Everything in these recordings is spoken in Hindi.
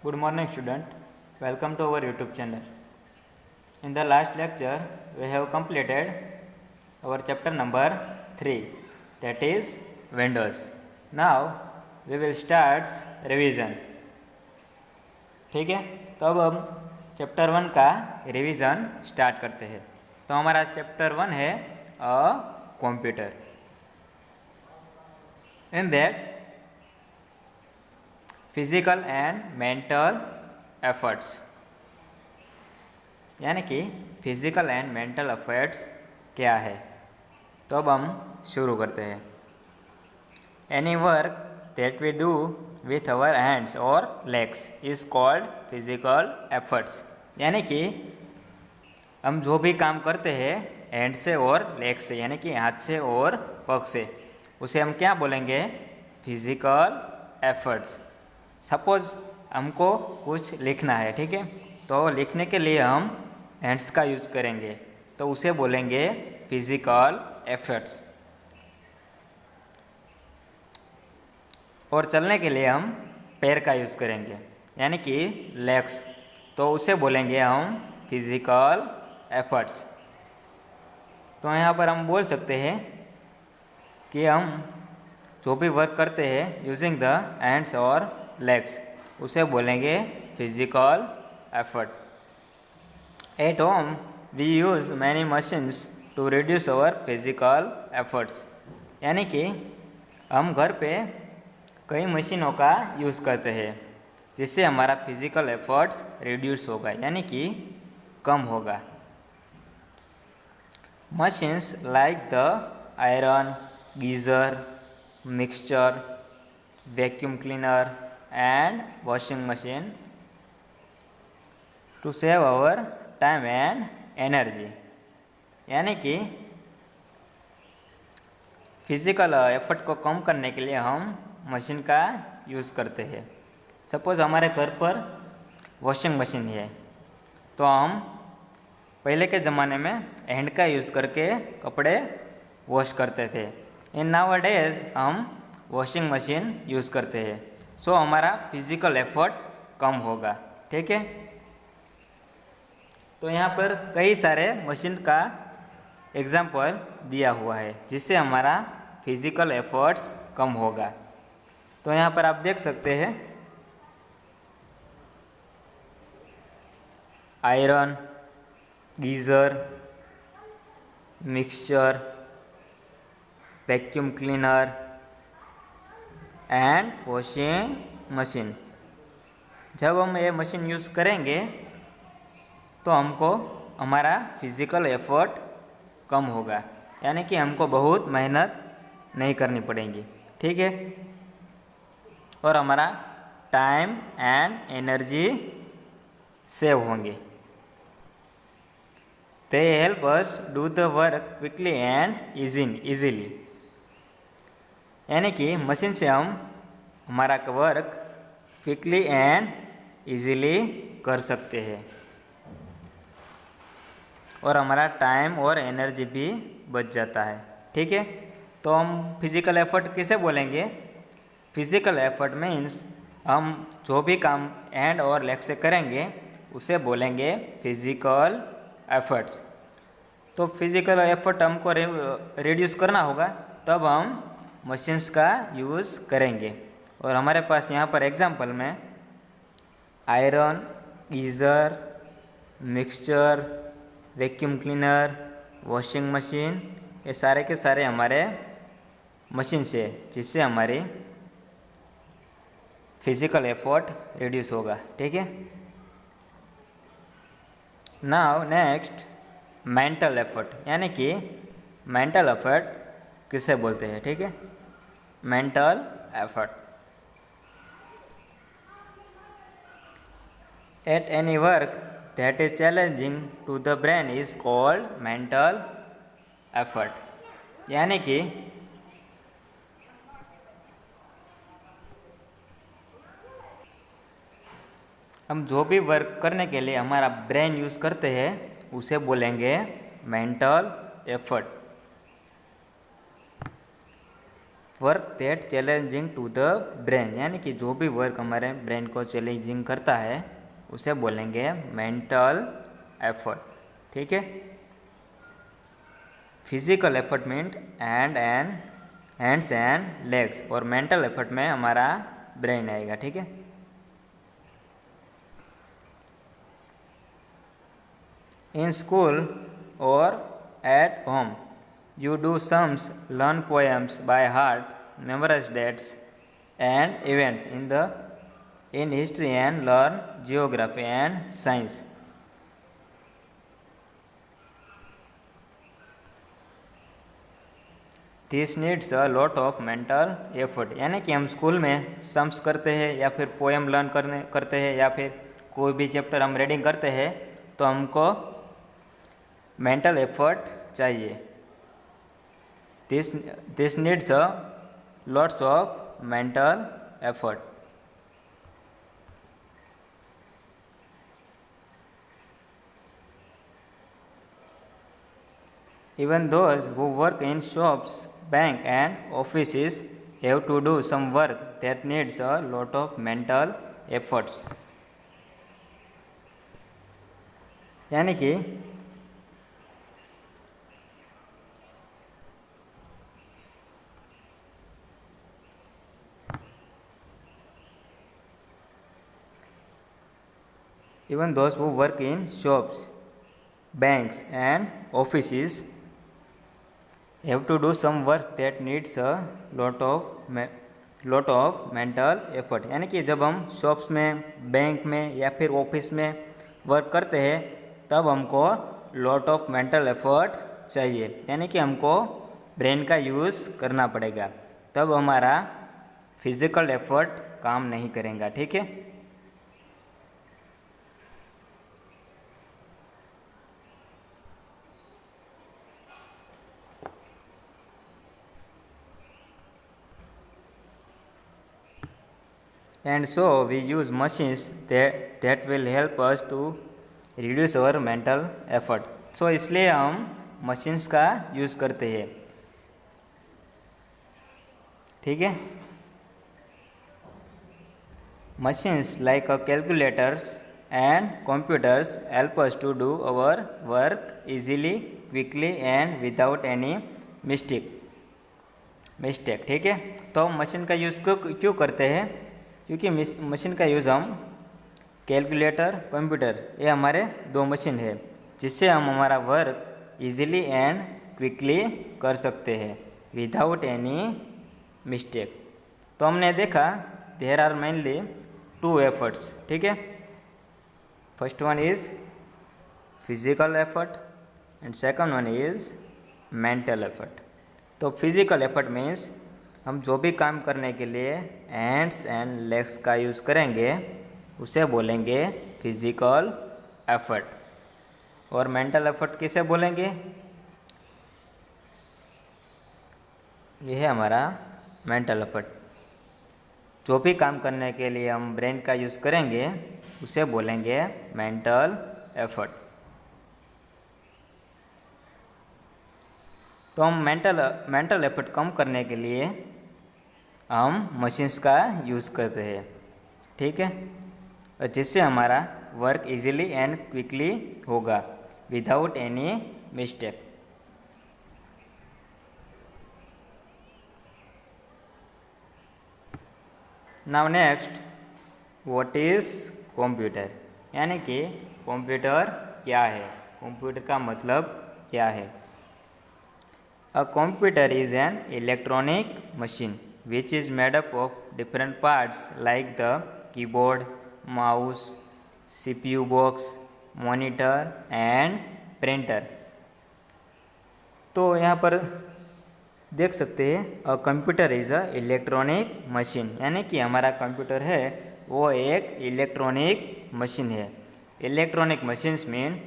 Good morning, student. Welcome to our YouTube channel. In the last lecture, we have completed our chapter number 3, that is Windows. Now we will start revision. ठीक है, तो अब हम चैप्टर 1 का रिवीजन स्टार्ट करते हैं। तो हमारा चैप्टर 1 है a computer. In that physical and mental efforts, यानी कि फिजिकल एंड मेंटल एफर्ट्स क्या है। तो अब हम शुरू करते हैं। Any work that we do with our hands और legs is called physical efforts, यानी कि हम जो भी काम करते हैं हैंड से और लेग से, यानी कि हाथ से और पग से, उसे हम क्या बोलेंगे? Physical efforts. सपोज हमको कुछ लिखना है, ठीक है, तो लिखने के लिए हम हैंड्स का यूज करेंगे, तो उसे बोलेंगे फिजिकल एफर्ट्स। और चलने के लिए हम पैर का यूज करेंगे, यानी कि लेग्स, तो उसे बोलेंगे हम फिजिकल एफर्ट्स। तो यहाँ पर हम बोल सकते हैं कि हम जो भी वर्क करते हैं यूजिंग द हैंड्स और लेग्स, उसे बोलेंगे physical effort. At home we use many machines to reduce our physical efforts, यानी कि हम घर पे कई मशीनों का यूज़ करते हैं जिससे हमारा फिजिकल एफर्ट्स रिड्यूस होगा, यानी कि कम होगा। Machines like the iron, geyser, mixture, vacuum cleaner and washing machine to save our time and energy, यानी कि फिजिकल एफर्ट को कम करने के लिए हम मशीन का यूज़ करते हैं। सपोज़ हमारे घर पर वॉशिंग मशीन है, तो हम पहले के ज़माने में हैंड का यूज़ करके कपड़े वॉश करते थे। इन नाउ डेज हम वॉशिंग मशीन यूज़ करते हैं, सो हमारा फिजिकल एफर्ट कम होगा, ठीक है। तो यहाँ पर कई सारे मशीन का एग्जाम्पल दिया हुआ है जिससे हमारा फिजिकल एफर्ट्स कम होगा। तो यहाँ पर आप देख सकते हैं iron, geyser, mixture, vacuum cleaner and washing machine. जब हम ये मशीन यूज़ करेंगे तो हमको हमारा फिजिकल एफर्ट कम होगा, यानी कि हमको बहुत मेहनत नहीं करनी पड़ेगी, ठीक है। और हमारा टाइम एंड एनर्जी सेव होंगे। They help us do the work quickly and easily, यानी कि मशीन से हम हमारा वर्क क्विकली एंड इजीली कर सकते हैं और हमारा टाइम और एनर्जी भी बच जाता है, ठीक है। तो हम फिजिकल एफर्ट किसे बोलेंगे? फिजिकल एफर्ट मीन्स हम जो भी काम हैंड और लेग से करेंगे उसे बोलेंगे फिजिकल एफर्ट्स। तो फिजिकल एफर्ट हमको रिड्यूस करना होगा, तब हम मशीन्स का यूज़ करेंगे। और हमारे पास यहाँ पर एग्जांपल में iron, geyser, mixture, vacuum cleaner, washing machine, ये सारे के सारे हमारे मशीन से, जिससे हमारी फिजिकल एफर्ट रिड्यूस होगा, ठीक है। नाउ नेक्स्ट मेंटल एफर्ट, यानी कि मेंटल एफर्ट किसे बोलते हैं, ठीक है। Mental effort at any work that is challenging to the brain is called mental effort, यानी कि हम जो भी वर्क करने के लिए हमारा ब्रेन यूज़ करते हैं उसे बोलेंगे mental effort. Work that challenging to the brain, यानी कि जो भी वर्क हमारे ब्रेन को चैलेंजिंग करता है उसे बोलेंगे मेंटल एफर्ट। ठीक है। Physical effort means hands and legs, और मेंटल एफर्ट में हमारा ब्रेन आएगा। ठीक है। इन स्कूल और at home you do sums, learn poems by heart, memorize dates and events in history and learn geography and science. This needs a lot of mental effort, यानी कि हम स्कूल में सम्स करते हैं या फिर पोएम लर्न करते हैं या फिर कोई भी चैप्टर हम रीडिंग करते हैं तो हमको मेंटल एफर्ट चाहिए। This needs a lots of mental effort. Even those who work in shops, bank and offices have to do some work that needs a lot of mental efforts. यानी कि even those who work in shops, banks and offices have to do some work that needs a lot of mental effort, यानी कि जब हम शॉप्स में, बैंक में या फिर ऑफिस में वर्क करते हैं तब हमको लॉट ऑफ मेंटल एफर्ट चाहिए, यानी कि हमको ब्रेन का यूज़ करना पड़ेगा, तब हमारा फिजिकल एफर्ट काम नहीं करेगा। ठीक है। And so we use machines that will help us to reduce our mental effort. So इसलिए हम मशीन्स का यूज़ करते हैं। ठीक है। Machines like calculators and computers help us to do our work easily, quickly and without any mistake। ठीक है। तो मशीन का यूज़ क्यों करते हैं? क्योंकि मशीन का यूज़ हम कैलकुलेटर, कंप्यूटर, ये हमारे दो मशीन है जिससे हम हमारा वर्क इजीली एंड क्विकली कर सकते हैं विदाउट एनी मिस्टेक। तो हमने देखा there are mainly two efforts. ठीक है। First one is physical effort and second one is mental effort. तो फिजिकल एफर्ट मीन्स हम जो भी काम करने के लिए हैंड्स एंड लेग्स का यूज़ करेंगे उसे बोलेंगे फिजिकल एफर्ट, और मेंटल एफर्ट किसे बोलेंगे? यह है हमारा मेंटल एफर्ट। जो भी काम करने के लिए हम ब्रेन का यूज़ करेंगे उसे बोलेंगे मेंटल एफर्ट। तो हम मेंटल एफर्ट कम करने के लिए हम मशीन्स का यूज़ करते हैं। ठीक है। और जिससे हमारा वर्क इजीली एंड क्विकली होगा without any mistake. Now next, what is computer, यानी कि कंप्यूटर क्या है, कंप्यूटर का मतलब क्या है? A computer is an electronic machine which is made up of different parts like the keyboard, mouse, CPU box, monitor and printer। तो यहाँ पर देख सकते हैं a computer is a electronic machine, यानी कि हमारा कंप्यूटर है वो एक इलेक्ट्रॉनिक मशीन है। इलेक्ट्रॉनिक मशीन्स मीन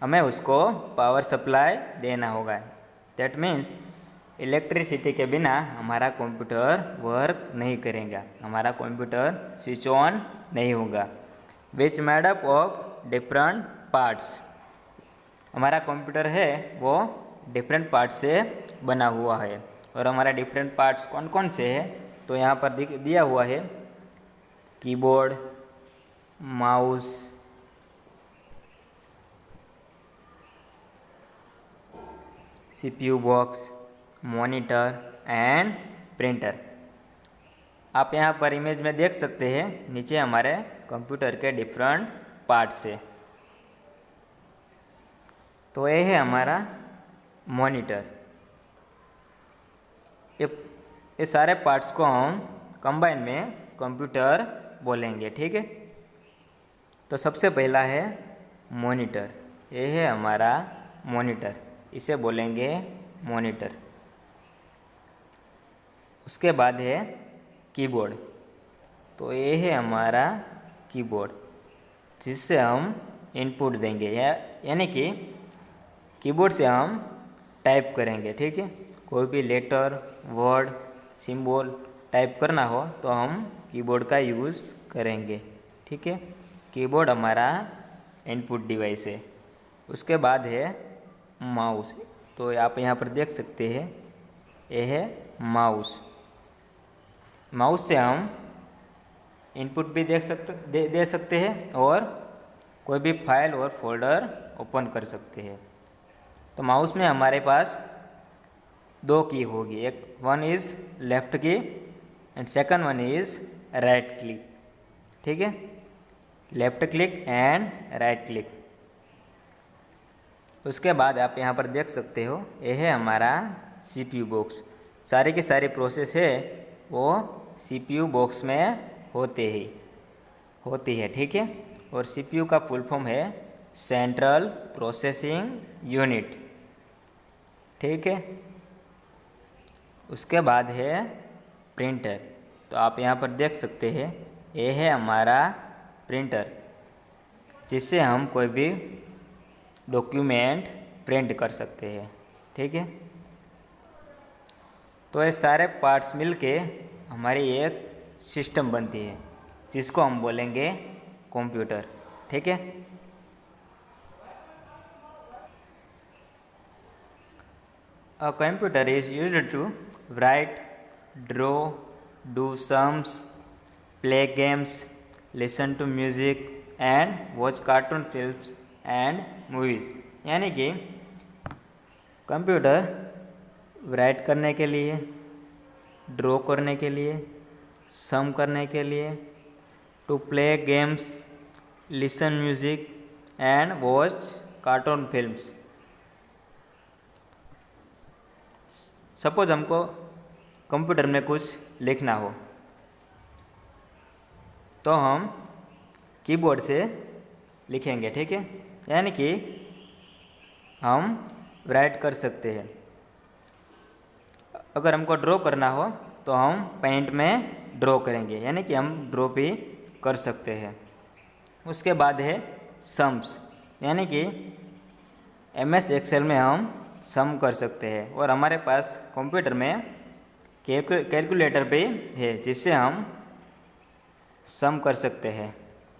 हमें उसको पावर सप्लाई देना होगा। दैट मीन्स इलेक्ट्रिसिटी के बिना हमारा कंप्यूटर वर्क नहीं करेगा, हमारा कंप्यूटर स्विच ऑन नहीं होगा। Which made up of different parts, हमारा कंप्यूटर है वो डिफरेंट पार्ट से बना हुआ है। और हमारा डिफरेंट पार्ट्स कौन कौन से हैं, तो यहाँ पर दिया हुआ है keyboard, mouse, CPU box, monitor and printer. आप यहाँ पर इमेज में देख सकते हैं नीचे हमारे कंप्यूटर के डिफरेंट पार्ट्स है। तो ये है हमारा मॉनिटर। ये सारे पार्ट्स को हम कंबाइन में कंप्यूटर बोलेंगे, ठीक है। तो सबसे पहला है मॉनिटर। ये है हमारा मॉनिटर, इसे बोलेंगे मॉनिटर। उसके बाद है कीबोर्ड। तो ये है हमारा कीबोर्ड, जिससे हम इनपुट देंगे, यानी कि कीबोर्ड से हम टाइप करेंगे, ठीक है। कोई भी लेटर, वर्ड, सिंबल टाइप करना हो तो हम कीबोर्ड का यूज़ करेंगे, ठीक है। कीबोर्ड हमारा इनपुट डिवाइस है। उसके बाद है माउस। तो आप यहाँ पर देख सकते हैं, ये है माउस। माउस से हम इनपुट भी दे सकते हैं और कोई भी फाइल और फोल्डर ओपन कर सकते हैं। तो माउस में हमारे पास दो की होगी, एक वन इज़ लेफ़्ट की and second one is right click, ठीक है। Left click and right click. उसके बाद आप यहाँ पर देख सकते हो, ये है हमारा सीपीयू बॉक्स। सारी की सारी प्रोसेस है वो सीपीयू बॉक्स में होती है, ठीक है। और सीपीयू का फुल फॉर्म है सेंट्रल प्रोसेसिंग यूनिट, ठीक है। उसके बाद है प्रिंटर। तो आप यहाँ पर देख सकते हैं, ये है हमारा प्रिंटर, जिससे हम कोई भी डॉक्यूमेंट प्रिंट कर सकते हैं, ठीक है। तो ये सारे पार्ट्स मिलके हमारी एक सिस्टम बनती है, जिसको हम बोलेंगे कंप्यूटर, ठीक है। A computer is used to write, draw, do sums, play games, listen to music and watch cartoon films and movies। यानी कि कंप्यूटर राइट करने के लिए, ड्रॉ करने के लिए, सम करने के लिए, to play games, listen music and watch cartoon films. Suppose हमको कंप्यूटर में कुछ लिखना हो तो हम कीबोर्ड से लिखेंगे, ठीक है। यानी कि हम राइट कर सकते हैं। अगर हमको ड्रॉ करना हो तो हम पेंट में ड्रॉ करेंगे, यानी कि हम ड्रॉ भी कर सकते हैं। उसके बाद है सम्स, यानी कि MS एक्सेल में हम सम कर सकते हैं। और हमारे पास कंप्यूटर में कैलकुलेटर भी है, जिससे हम सम कर सकते हैं।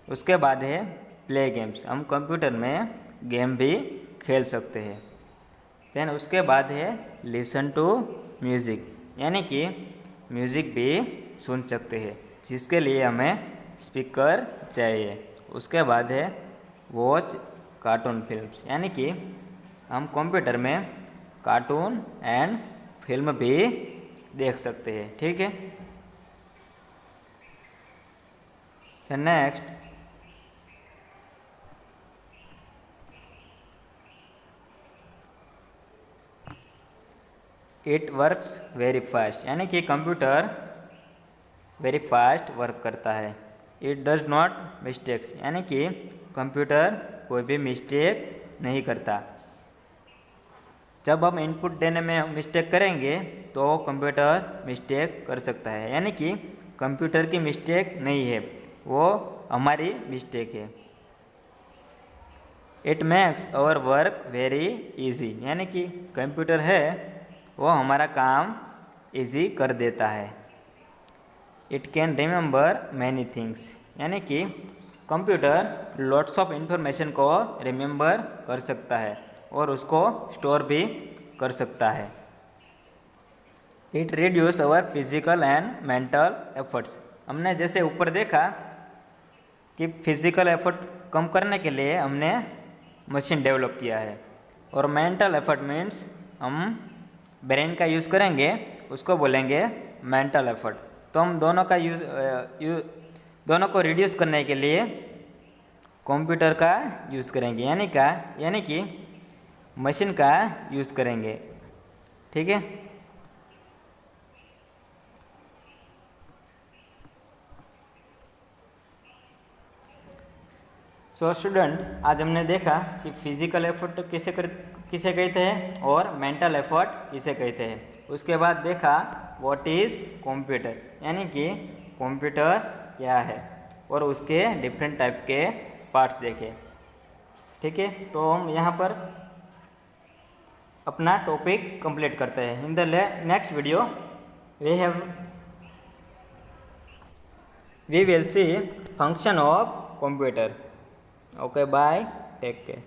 उसके बाद है प्ले गेम्स, हम कंप्यूटर में गेम भी खेल सकते हैं। देन उसके बाद है लिसन टू म्यूज़िक, यानी कि म्यूज़िक भी सुन सकते हैं, जिसके लिए हमें स्पीकर चाहिए। उसके बाद है वॉच कार्टून फिल्म्स, यानी कि हम कंप्यूटर में कार्टून एंड फिल्म भी देख सकते हैं, ठीक है। Next it works very fast, यानी कि कंप्यूटर वेरी फास्ट वर्क करता है। इट डज नॉट मिस्टेक्स, यानी कि कंप्यूटर कोई भी मिस्टेक नहीं करता। जब हम इनपुट देने में मिस्टेक करेंगे तो कंप्यूटर मिस्टेक कर सकता है, यानी कि कंप्यूटर की मिस्टेक नहीं है, वो हमारी मिस्टेक है। It makes our work very easy, यानी कि कंप्यूटर है वो हमारा काम इजी कर देता है। It can remember many things, यानी कि कंप्यूटर लॉट्स ऑफ इंफॉर्मेशन को रिमेंबर कर सकता है और उसको स्टोर भी कर सकता है। It reduce our physical and mental efforts. हमने जैसे ऊपर देखा कि फिजिकल एफर्ट कम करने के लिए हमने मशीन डेवलप किया है, और मेंटल एफर्ट मीन्स हम ब्रेन का यूज़ करेंगे, उसको बोलेंगे मेंटल एफर्ट। तो हम दोनों का दोनों को रिड्यूस करने के लिए कंप्यूटर का यूज़ करेंगे, यानी कि मशीन का यूज़ करेंगे। ठीक है। सो स्टूडेंट, आज हमने देखा कि फिजिकल एफर्ट किसे कहते हैं और मेंटल एफर्ट किसे कहते हैं। उसके बाद देखा व्हाट इज़ कंप्यूटर, यानी कि कंप्यूटर क्या है, और उसके डिफरेंट टाइप के पार्ट्स देखे। ठीक है। तो हम यहाँ पर अपना टॉपिक कंप्लीट करते हैं। In the next video we will see function of computer. Okay, bye, take care.